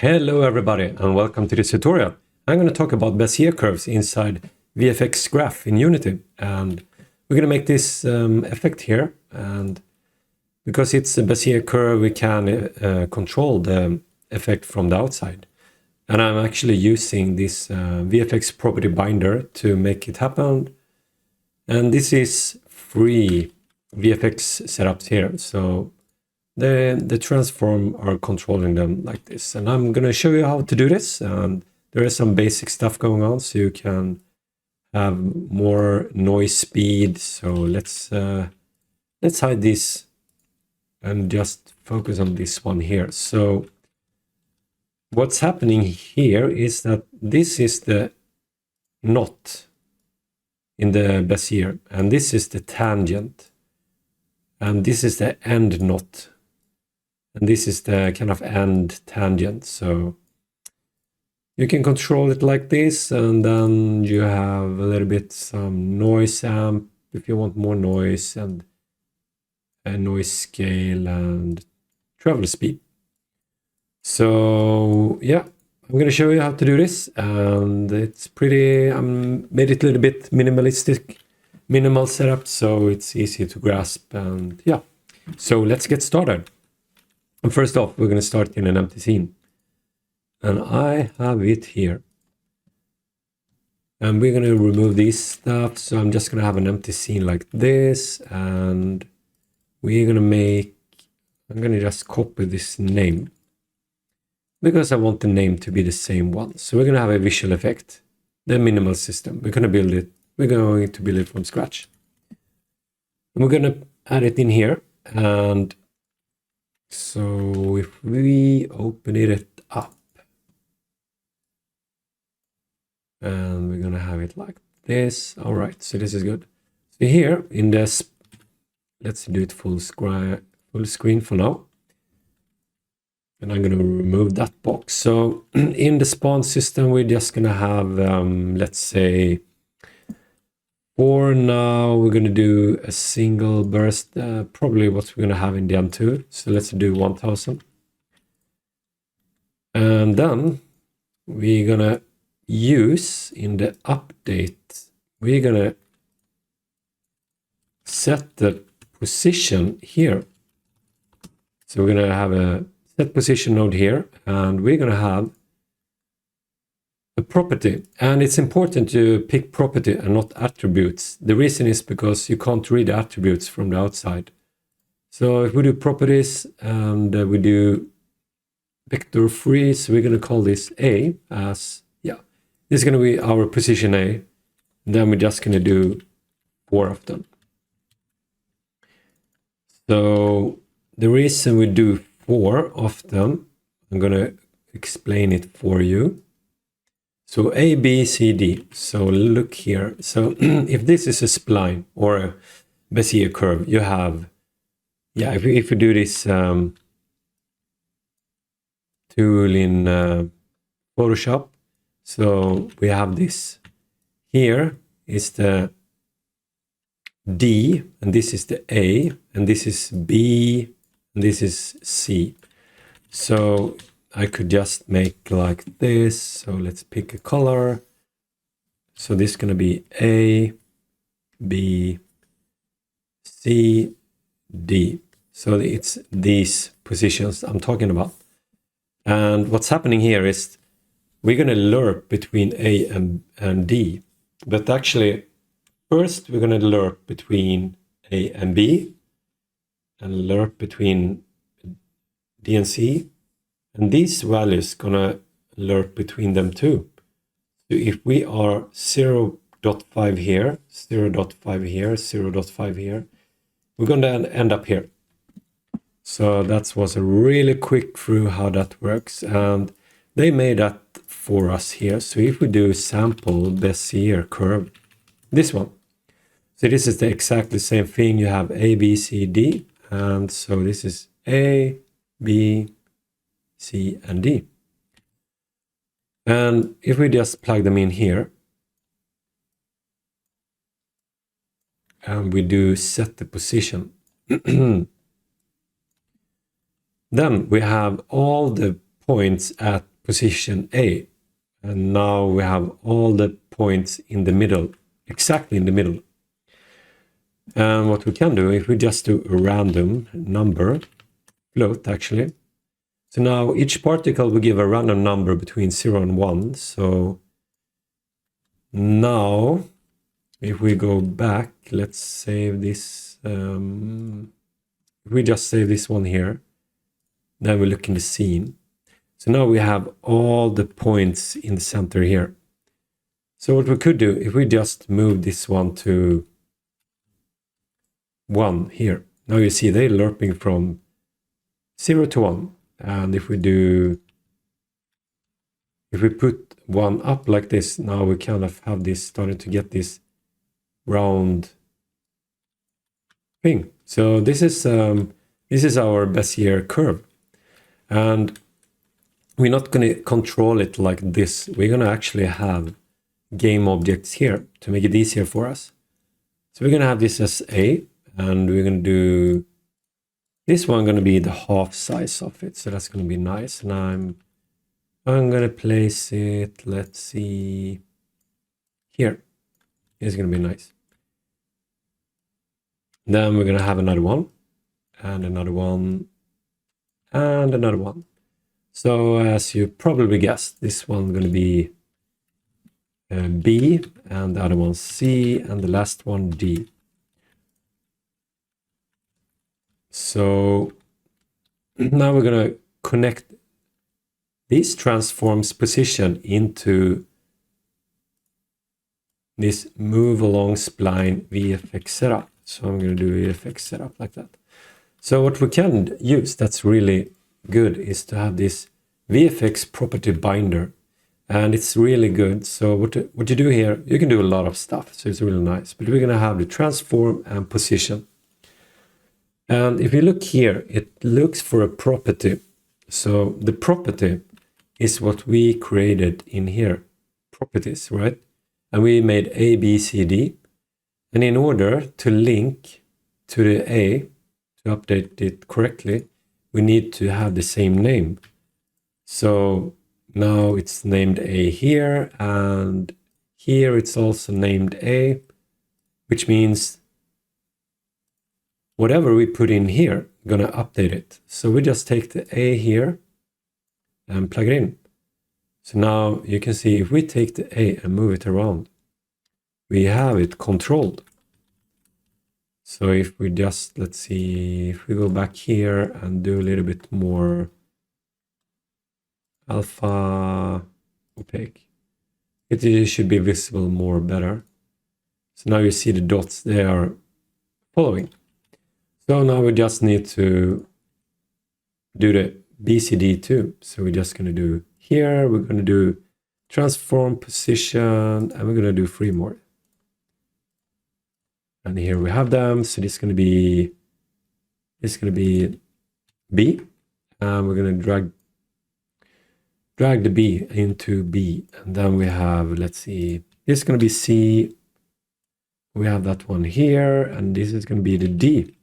Hello everybody and welcome to this tutorial. I'm going to talk about Bezier curves inside VFX Graph in Unity, and we're going to make this effect here, and because it's a Bezier curve we can control the effect from the outside, and I'm actually using this VFX property binder to make it happen. And this is free VFX setups here, so the transform are controlling them like this, and I'm going to show you how to do this. And there is some basic stuff going on, so you can have more noise speed. So let's hide this and just focus on this one here. So what's happening here is that this is the knot in the Bezier, and this is the tangent, and this is the end knot. And this is the kind of end tangent. So you can control it like this, and then you have a little bit some noise amp if you want more noise, and a noise scale and travel speed. So yeah, I'm going to show you how to do this, and it's pretty, made it a little bit minimal setup, so it's easy to grasp. And yeah, so let's get started. And first off, we're going to start in an empty scene. And I have it here. And we're going to remove these stuff. So I'm just going to have an empty scene like this. And we're going to I'm going to just copy this name, because I want the name to be the same one. So we're going to have a visual effect, the minimal system. We're going to build it from scratch. And we're going to add it in here. And so if we open it up, and we're going to have it like this. All right, so this is good. So here in this, let's do it full screen for now. And I'm going to remove that box. So in the spawn system, we're just going to have, let's say, for now, we're going to do a single burst, probably what we're going to have in the M2. So let's do 1000. And then we're going to use in the update, we're going to set the position here. So we're going to have a set position node here, and we're going to have a property. And it's important to pick property and not attributes. The reason is because you can't read the attributes from the outside. So if we do properties and we do vector free, so we're going to call this A as, yeah, this is going to be our position A. And then we're just going to do 4 of them. So the reason we do 4 of them, I'm going to explain it for you. So A, B, C, D. So look here. So if this is a spline or a Bezier curve, you have, yeah, if we do this tool in Photoshop, so we have this. Here is the D, and this is the A, and this is B, and this is C. So I could just make like this. So let's pick a color. So this is going to be A, B, C, D. So it's these positions I'm talking about. And what's happening here is we're going to lerp between A and D. But actually, first we're going to lerp between A and B, and lerp between D and C. And these values gonna lerp between them too. So if we are 0.5 here, 0.5 here, 0.5 here, we're gonna end up here. So that was a really quick through how that works, and they made that for us here. So if we do sample Bezier curve, this one. So this is the exactly same thing. You have A, B, C, D, and so this is A, B, C, and D. And if we just plug them in here, and we do set the position, then we have all the points at position A. And now we have all the points in the middle, exactly in the middle. And what we can do, if we just do a random number, float actually. So now each particle will give a random number between 0 and 1. So now if we go back, let's save this. If we just save this one here, then we look in the scene. So now we have all the points in the center here. So what we could do, if we just move this one to 1 here. Now you see they're lerping from 0 to 1. And if we put 1 up like this, now we kind of have this starting to get this round thing. So this is our Bezier curve. And we're not going to control it like this. We're going to actually have game objects here to make it easier for us. So we're going to have this as A, and we're going to do this one going to be the half size of it. So that's going to be nice. And I'm going to place it, let's see, here. It's going to be nice. Then we're going to have another one, and another one, and another one. So as you probably guessed, this one's going to be B, and the other one C, and the last one D. So now we're going to connect this transforms position into this move along spline VFX setup. So I'm going to do VFX setup like that. So what we can use that's really good is to have this VFX property binder, and it's really good. So what you do here, you can do a lot of stuff, so it's really nice. But we're going to have the transform and position. And if you look here, it looks for a property. So the property is what we created in here, properties, right? And we made A, B, C, D. And in order to link to the A, to update it correctly, we need to have the same name. So now it's named A here, and here it's also named A, which means whatever we put in here, we're going to update it. So we just take the A here and plug it in. So now you can see if we take the A and move it around, we have it controlled. So if we just, let's see, if we go back here and do a little bit more alpha opaque, it should be visible more better. So now you see the dots, they are following. So now we just need to do the BCD too. So we're just going to do here, we're going to do transform position, and we're going to do 3 more. And here we have them. So this is going to be B, and we're going to drag the B into B, and then we have, let's see, this is going to be C. We have that one here, and this is going to be the D.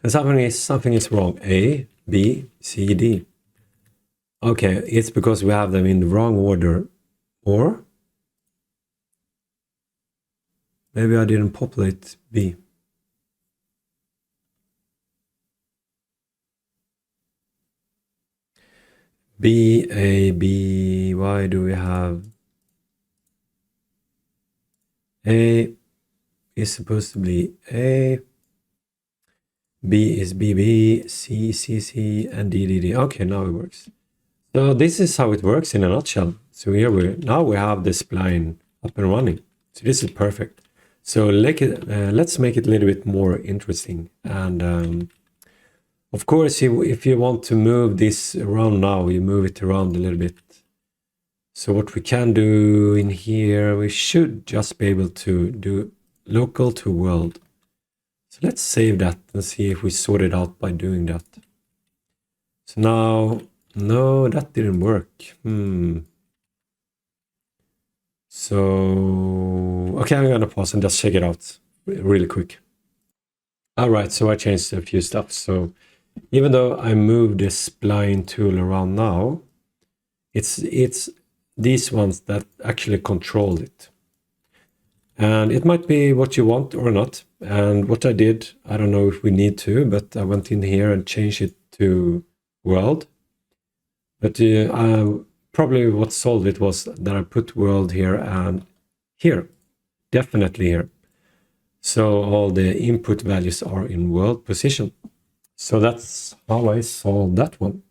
And something is wrong. A, B, C, D. Okay, it's because we have them in the wrong order, or maybe I didn't populate B. B, A, B, why do we have A is supposed to be A, B is BB, C, C, C, and D, D, D. Okay, now it works. So this is how it works in a nutshell. So here now we have the spline up and running. So this is perfect. So let's make it a little bit more interesting. And of course, if you want to move this around now, you move it around a little bit. So what we can do in here, we should just be able to do local to world. So let's save that and see if we sort it out by doing that. So now, no, that didn't work. So, okay, I'm gonna pause and just check it out really quick. All right, so I changed a few stuff. So even though I moved the spline tool around now, it's these ones that actually control it. And it might be what you want or not. And what I did, I don't know if we need to, but I went in here and changed it to world. But probably what solved it was that I put world here and here, definitely here. So all the input values are in world position. So that's how I solved that one.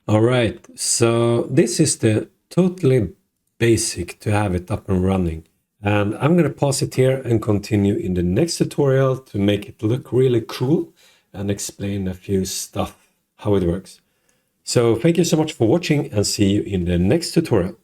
All right, so this is the totally basic to have it up and running. And I'm going to pause it here and continue in the next tutorial to make it look really cool and explain a few stuff, how it works. So thank you so much for watching and see you in the next tutorial.